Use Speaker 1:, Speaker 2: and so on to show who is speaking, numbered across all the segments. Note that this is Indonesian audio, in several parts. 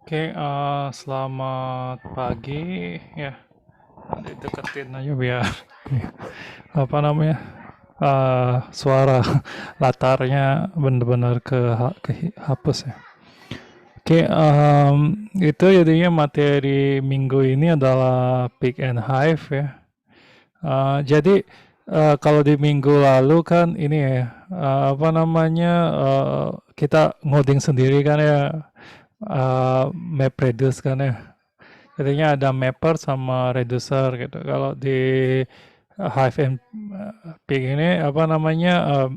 Speaker 1: Oke, selamat pagi ya. Deketin aja biar apa namanya suara latarnya benar-benar kehapus ya. Oke, itu jadinya materi minggu ini adalah Peak and Hive ya. Jadi kalau di minggu lalu kan ini ya apa namanya kita ngoding sendiri kan ya, MapReduce kan ya. Jadinya ada mapper sama reducer gitu. Kalau di Hive and Pig ini apa namanya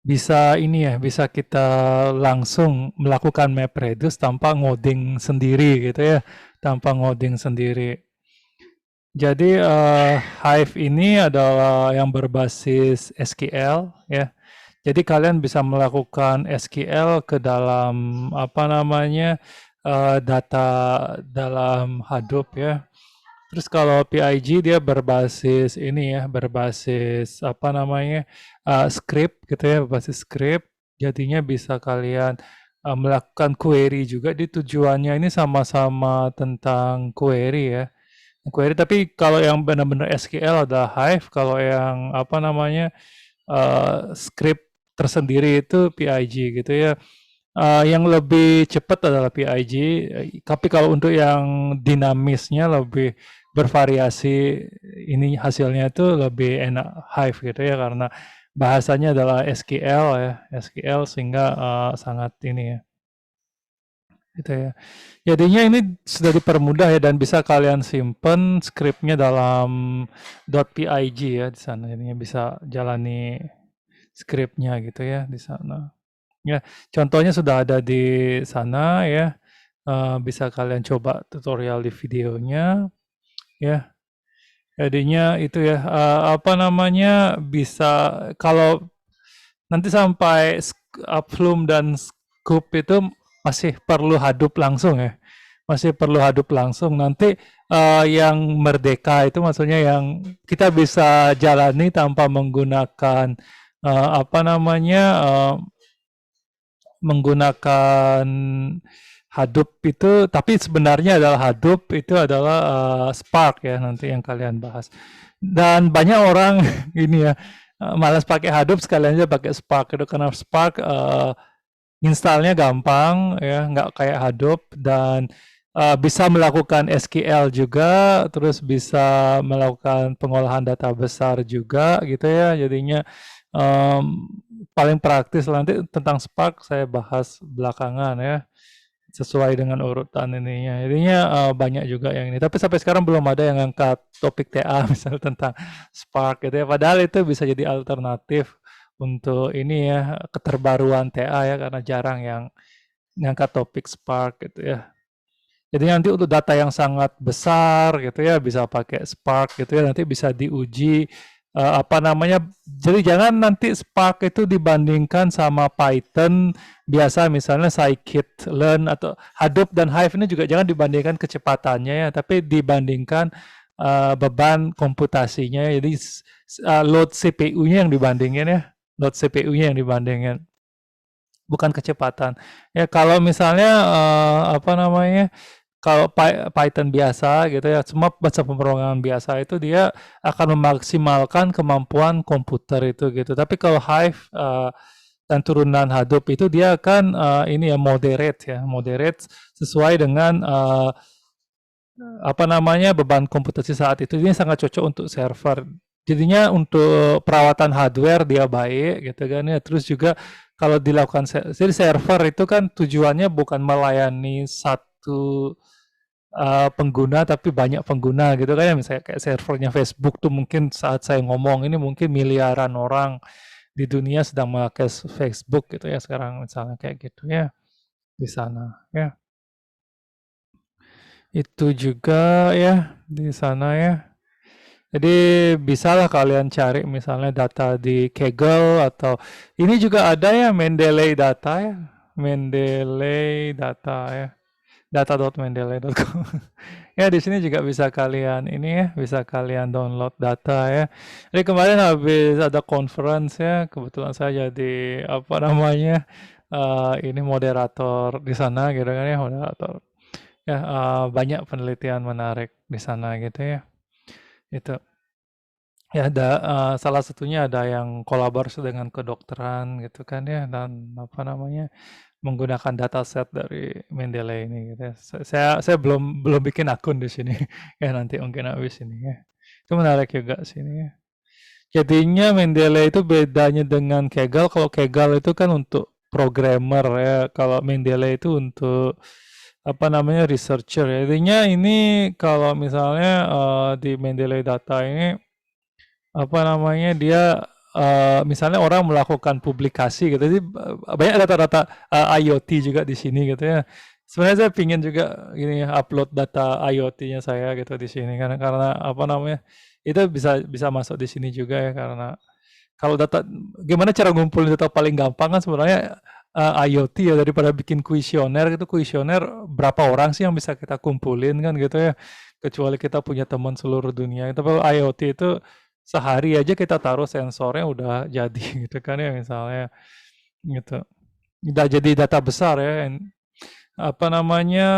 Speaker 1: bisa ini ya, bisa kita langsung melakukan map reduce tanpa ngoding sendiri gitu ya, tanpa ngoding sendiri. Jadi Hive ini adalah yang berbasis SQL ya. Jadi kalian bisa melakukan SQL ke dalam apa namanya data dalam Hadoop ya. Terus kalau PIG dia berbasis ini ya, berbasis apa namanya script gitu ya, berbasis script. Jadinya bisa kalian melakukan query juga. Di tujuannya ini sama-sama tentang query ya. Query tapi kalau yang benar-benar SQL ada Hive, kalau yang apa namanya script tersendiri itu PIG gitu ya. Yang lebih cepat adalah PIG, tapi kalau untuk yang dinamisnya lebih bervariasi, ini hasilnya itu lebih enak Hive gitu ya, karena bahasanya adalah SQL ya, SQL sehingga sangat ini ya, gitu ya. Jadinya ini sudah dipermudah ya dan bisa kalian simpen scriptnya dalam .pig ya di sana, jadinya bisa jalani scriptnya gitu ya di sana. Ya, contohnya sudah ada di sana ya. Bisa kalian coba tutorial di videonya ya. Jadinya itu ya apa namanya bisa kalau nanti sampai Flume dan Scoop itu masih perlu Hadoop langsung ya. Masih perlu Hadoop langsung. Nanti yang merdeka itu maksudnya yang kita bisa jalani tanpa menggunakan apa namanya menggunakan Hadoop itu, tapi sebenarnya adalah Hadoop itu adalah Spark ya nanti yang kalian bahas. Dan banyak orang ini ya malas pakai Hadoop sekalian aja pakai Spark itu karena Spark installnya gampang ya, nggak kayak Hadoop dan bisa melakukan SQL juga, terus bisa melakukan pengolahan data besar juga gitu ya. Jadinya paling praktis nanti tentang Spark saya bahas belakangan ya, sesuai dengan urutan ininya. Jadinya banyak juga yang ini. Tapi sampai sekarang belum ada yang angkat topik TA misalnya tentang Spark gitu ya. Padahal itu bisa jadi alternatif untuk ini ya, keterbaruan TA ya, karena jarang yang ngangkat topik Spark gitu ya. Jadi nanti untuk data yang sangat besar gitu ya bisa pakai Spark gitu ya, nanti bisa diuji apa namanya. Jadi jangan nanti Spark itu dibandingkan sama Python biasa misalnya scikit-learn atau Hadoop dan Hive ini juga jangan dibandingkan kecepatannya ya, tapi dibandingkan beban komputasinya. Jadi load CPU-nya yang dibandingin ya, load CPU-nya yang dibandingin, bukan kecepatan. Ya kalau misalnya apa namanya kalau Python biasa gitu ya, semua bahasa pemrograman biasa itu dia akan memaksimalkan kemampuan komputer itu gitu. Tapi kalau Hive dan turunan Hadoop itu dia akan ini ya moderate sesuai dengan apa namanya beban komputasi saat itu. Ini sangat cocok untuk server. Jadinya untuk perawatan hardware dia baik gitu kan ya. Terus juga kalau dilakukan jadi server itu kan tujuannya bukan melayani satu pengguna tapi banyak pengguna gitu kan ya, misalnya kayak servernya Facebook tuh mungkin saat saya ngomong ini mungkin miliaran orang di dunia sedang memakai Facebook gitu ya sekarang misalnya kayak gitu ya di sana ya. Itu juga ya di sana ya. Jadi bisalah kalian cari misalnya data di Kaggle atau ini juga ada ya Mendeley data ya. Mendeley data ya. Data.mendeley.com. Ya di sini juga bisa kalian ini ya, bisa kalian download data ya. Jadi kemarin habis ada conference ya, kebetulan saya jadi apa namanya ini moderator di sana gitu kan ya, moderator. Ya, banyak penelitian menarik di sana gitu ya. Itu. Ya ada, salah satunya ada yang kolaborasi dengan kedokteran gitu kan ya, dan apa namanya, menggunakan dataset dari Mendeley ini gitu ya. Saya belum belum bikin akun di sini, ya nanti mungkin habis ini ya. Itu menarik juga sini ya. Jadinya Mendeley itu bedanya dengan Kaggle, kalau Kaggle itu kan untuk programmer ya, kalau Mendeley itu untuk apa namanya researcher ya. Jadinya ini kalau misalnya di Mendeley data ini apa namanya dia misalnya orang melakukan publikasi gitu, jadi banyak data-data IoT juga di sini gitu ya. Sebenarnya saya pingin juga ini upload data IoT-nya saya gitu di sini karena apa namanya itu bisa bisa masuk di sini juga ya karena kalau data gimana cara ngumpulin data paling gampang kan sebenarnya IoT ya daripada bikin kuesioner gitu kuesioner berapa orang sih yang bisa kita kumpulin kan gitu ya kecuali kita punya teman seluruh dunia itu kalau IoT itu sehari aja kita taruh sensornya udah jadi gitu kan ya misalnya gitu udah jadi data besar ya apa namanya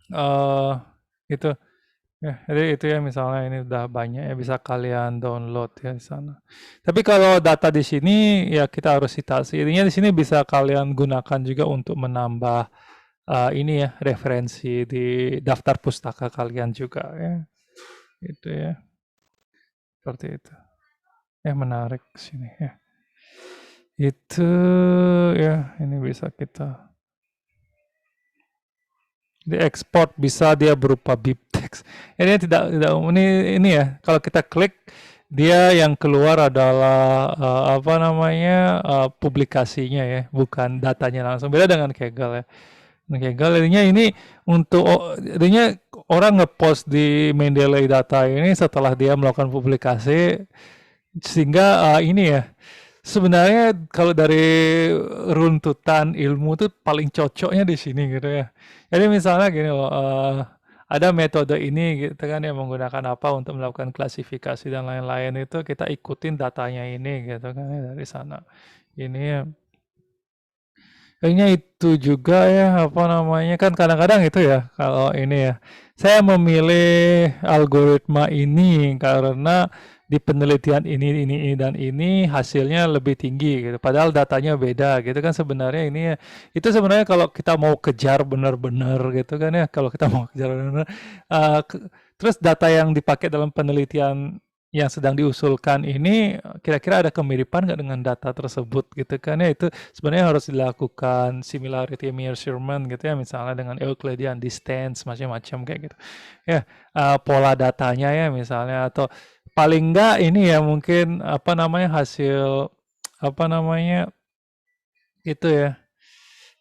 Speaker 1: eh gitu ya, jadi itu ya misalnya ini udah banyak ya bisa kalian download ya di sana. Tapi kalau data di sini ya kita harus citasi. Intinya di sini bisa kalian gunakan juga untuk menambah ini ya referensi di daftar pustaka kalian juga ya. Itu ya. Seperti itu. Ya menarik sini ya. Itu ya ini bisa kita diekspor bisa dia berupa bibtex. Ini tidak ini ya kalau kita klik dia yang keluar adalah apa namanya publikasinya ya bukan datanya langsung beda dengan Kaggle ya. Kaggle ini untuk intinya orang ngepost di Mendeley data ini setelah dia melakukan publikasi sehingga ini ya sebenarnya kalau dari runtutan ilmu tuh paling cocoknya di sini gitu ya. Jadi misalnya gini loh, ada metode ini gitu kan yang menggunakan apa untuk melakukan klasifikasi dan lain-lain itu kita ikutin datanya ini gitu kan ya dari sana. Ini ya. Kayaknya itu juga ya apa namanya kan kadang-kadang itu ya kalau ini ya. Saya memilih algoritma ini karena di penelitian ini dan ini hasilnya lebih tinggi gitu. Padahal datanya beda gitu kan sebenarnya ini ya. Itu sebenarnya kalau kita mau kejar benar-benar gitu kan ya. Kalau kita mau kejar benar-benar terus data yang dipakai dalam penelitian yang sedang diusulkan ini kira-kira ada kemiripan nggak dengan data tersebut gitu kan ya itu sebenarnya harus dilakukan similarity measurement gitu ya misalnya dengan Euclidean distance macam-macam kayak gitu ya pola datanya ya misalnya atau paling enggak ini ya mungkin apa namanya hasil apa namanya itu ya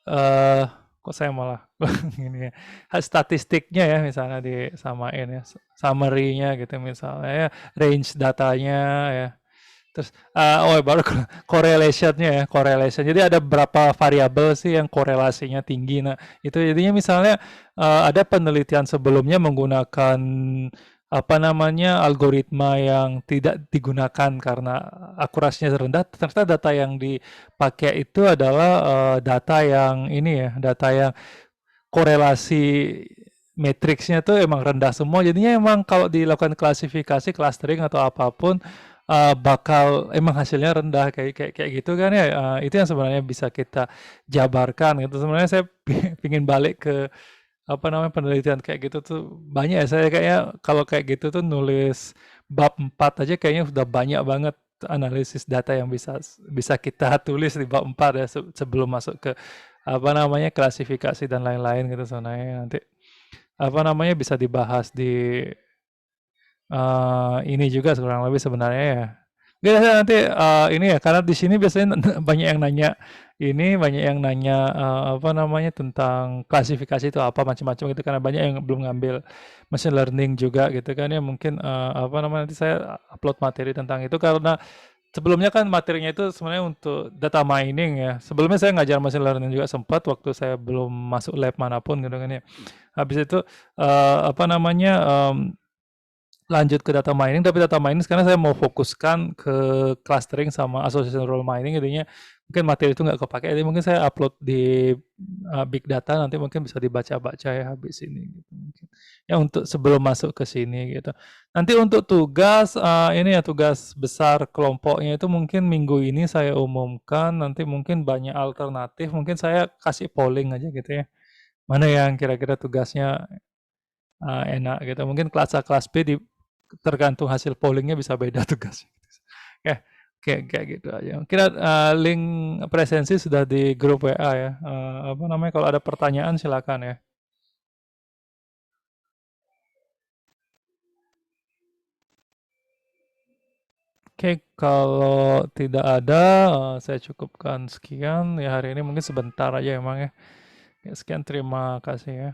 Speaker 1: eh kok saya malah ini ya statistiknya ya misalnya disamain ya summary-nya gitu misalnya ya range datanya ya terus oh baru correlation-nya ya correlation jadi ada berapa variabel sih yang korelasinya tinggi nah itu jadinya misalnya ada penelitian sebelumnya menggunakan apa namanya algoritma yang tidak digunakan karena akurasinya rendah ternyata data yang dipakai itu adalah data yang ini ya data yang korelasi matriksnya tuh emang rendah semua jadinya emang kalau dilakukan klasifikasi clustering atau apapun bakal emang hasilnya rendah kayak gitu kan ya itu yang sebenarnya bisa kita jabarkan gitu sebenarnya saya pingin balik ke apa namanya penelitian kayak gitu tuh banyak ya saya kayaknya kalau kayak gitu tuh nulis bab 4 aja kayaknya sudah banyak banget analisis data yang bisa bisa kita tulis di bab 4 ya sebelum masuk ke apa namanya klasifikasi dan lain-lain gitu sebenarnya nanti apa namanya bisa dibahas di ini juga kurang lebih sebenarnya ya. Biasa nanti ini ya karena di sini biasanya banyak yang nanya ini banyak yang nanya apa namanya tentang klasifikasi itu apa macam-macam gitu karena banyak yang belum ngambil machine learning juga gitu kan ya mungkin apa namanya nanti saya upload materi tentang itu karena sebelumnya kan materinya itu sebenarnya untuk data mining ya. Sebelumnya saya ngajar machine learning juga sempat waktu saya belum masuk lab manapun gitu kan ya. Habis itu apa namanya lanjut ke data mining, tapi data mining sekarang saya mau fokuskan ke clustering sama association role mining, jadinya mungkin materi itu nggak kepake, jadi mungkin saya upload di big data, nanti mungkin bisa dibaca-baca ya habis ini gitu mungkin. Ya untuk sebelum masuk ke sini gitu. Nanti untuk tugas ini ya tugas besar kelompoknya itu mungkin minggu ini saya umumkan, nanti mungkin banyak alternatif, mungkin saya kasih polling aja gitu ya. Mana yang kira-kira tugasnya enak gitu. Mungkin kelas A, kelas B tergantung hasil pollingnya bisa beda tugasnya. Ya, kayak gitu aja. Kira link presensi sudah di grup WA ya. Apa namanya? Kalau ada pertanyaan silakan ya. Oke, kalau tidak ada, saya cukupkan sekian. Ya hari ini mungkin sebentar aja emang ya. Ya, sekian, terima kasih ya.